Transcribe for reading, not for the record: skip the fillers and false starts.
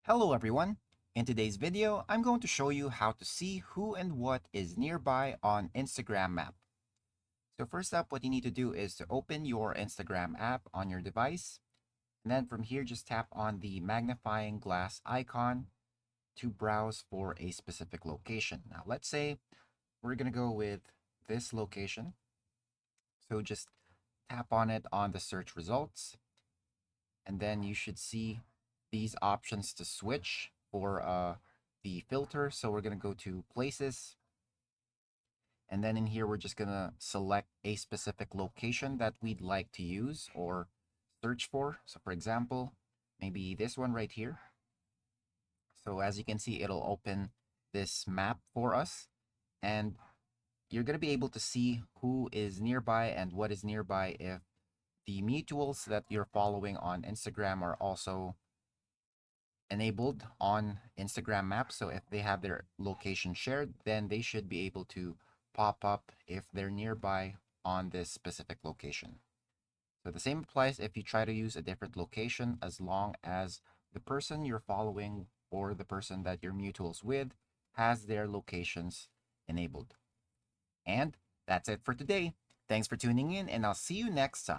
Hello everyone! In today's video, I'm going to show you how to see who and what is nearby on Instagram Map. So first up, what you need to do is to open your Instagram app on your device. And then from here, just tap on the magnifying glass icon to browse for a specific location. Now let's say we're going to go with this location. So just tap on it on the search results. And then you should see these options to switch for the filter. So we're going to go to places. And then in here, we're just going to select a specific location that we'd like to use or search for. So for example, maybe this one right here. So as you can see, it'll open this map for us. And you're going to be able to see who is nearby and what is nearby if the mutuals that you're following on Instagram are also enabled on Instagram Maps. So if they have their location shared, then they should be able to pop up if they're nearby on this specific location. So the same applies if you try to use a different location, as long as the person you're following or the person that you're mutuals with has their locations enabled. And that's it for today. Thanks for tuning in, and I'll see you next time.